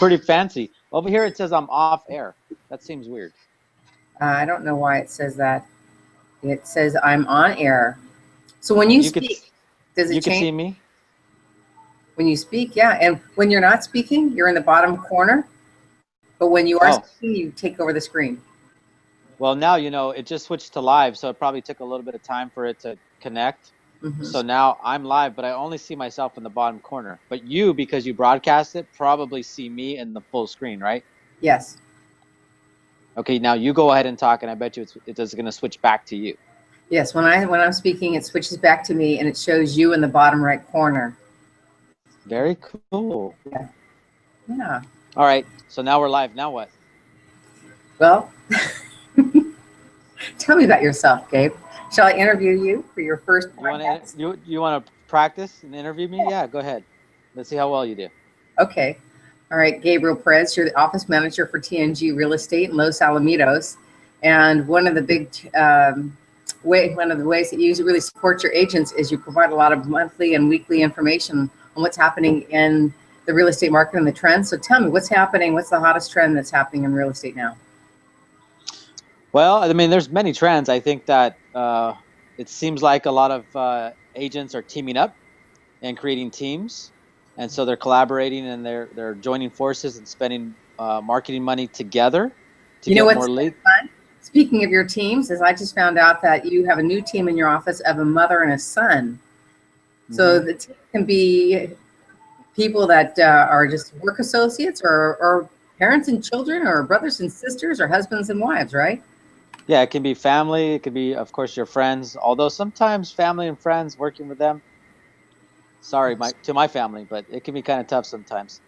pretty fancy. Over here it says I'm off air. That seems weird. I don't know why it says that. It says I'm on air. So when you speak, does it you change? can see me? When you speak, yeah. And when you're not speaking, you're in the bottom corner. But when you are speaking, you take over the screen. Well, now, it just switched to live, so it probably took a little bit of time for it to connect. So now I'm live, but I only see myself in the bottom corner. But you, because you broadcast it, probably see me in the full screen, right? Yes. Okay, now you go ahead and talk, and I bet you it's going to switch back to you. Yes, when I'm speaking, it switches back to me, and it shows you in the bottom right corner. Very cool. Yeah. Yeah. All right, so now we're live. Now what? Well, tell me about yourself, Gabe. Shall I interview you for your first podcast? You want to practice and interview me? Yeah, go ahead. Let's see how well you do. Okay. All right, Gabriel Perez, you're the office manager for TNG Real Estate in Los Alamitos. And one of the ways that you really support your agents is you provide a lot of monthly and weekly information on what's happening in the real estate market and the trends. So tell me, what's happening? What's the hottest trend that's happening in real estate now? Well, I mean, there's many trends. I think that it seems like a lot of agents are teaming up and creating teams, and so they're collaborating and they're joining forces and spending marketing money together to get more leads. Speaking of your teams, as I just found out that you have a new team in your office of a mother and a son. So the team can be people that are just work associates or parents and children or brothers and sisters or husbands and wives, right? Yeah, it can be family. It could be, of course, your friends. Although sometimes family and friends, working with them, sorry, to my family, but it can be kind of tough sometimes.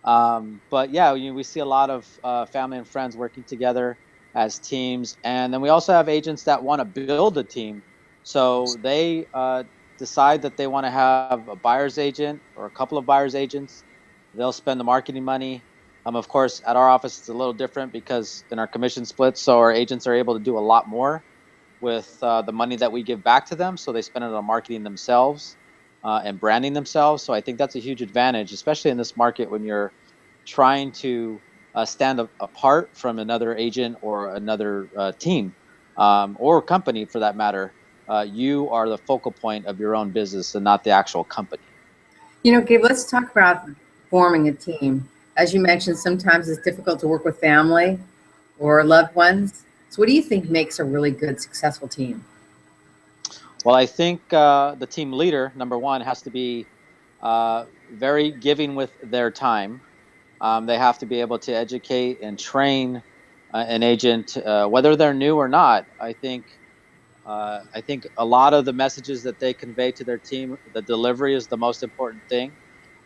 But yeah, we see a lot of family and friends working together as teams. And then we also have agents that want to build a team. So they decide that they want to have a buyer's agent or a couple of buyer's agents. They'll spend the marketing money. Of course, at our office, it's a little different because in our commission splits, so our agents are able to do a lot more with the money that we give back to them. So they spend it on marketing themselves and branding themselves. So I think that's a huge advantage, especially in this market when you're trying to stand apart from another agent or another team or company for that matter. You are the focal point of your own business and not the actual company. Gabe, let's talk about forming a team. As you mentioned, sometimes it's difficult to work with family or loved ones. So what do you think makes a really good, successful team? Well, I think the team leader, number one, has to be very giving with their time. They have to be able to educate and train an agent, whether they're new or not. I think a lot of the messages that they convey to their team, the delivery is the most important thing.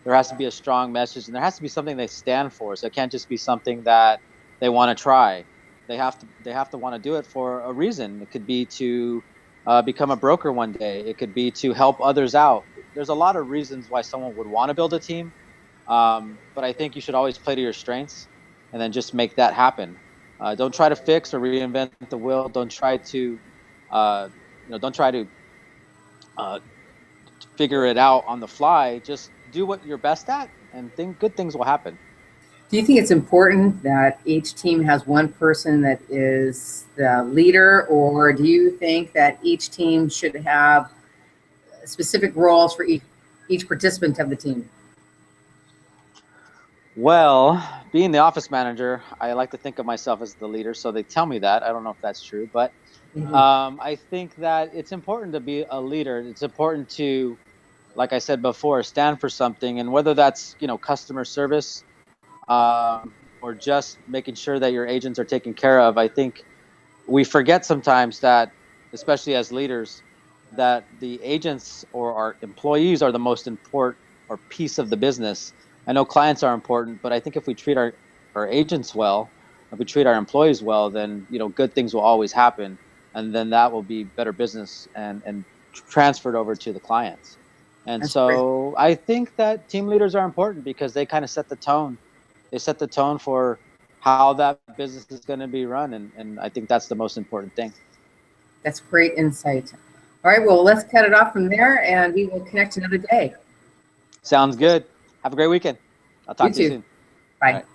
There has to be a strong message, and there has to be something they stand for. So it can't just be something that they want to try. They have to want to do it for a reason. It could be to become a broker one day. It could be to help others out. There's a lot of reasons why someone would want to build a team, but I think you should always play to your strengths, and then just make that happen. Don't try to fix or reinvent the wheel. Don't try to figure it out on the fly. Just do what you're best at, and good things will happen. Do you think it's important that each team has one person that is the leader, or do you think that each team should have specific roles for each participant of the team? Well, being the office manager, I like to think of myself as the leader, so they tell me that. I don't know if that's true, but I think that it's important to be a leader. It's important to, like I said before, stand for something, and whether that's customer service or just making sure that your agents are taken care of. I think we forget sometimes that, especially as leaders, that the agents or our employees are the most important or piece of the business. I know clients are important, but I think if we treat our agents well, if we treat our employees well, then good things will always happen, and then that will be better business and transferred over to the clients. And That's so great. I think that team leaders are important because they kind of set the tone. They set the tone for how that business is going to be run, and I think that's the most important thing. That's great insight. All right, well, let's cut it off from there, and we will connect another day. Sounds good. Have a great weekend. I'll talk to you soon. Bye. All right.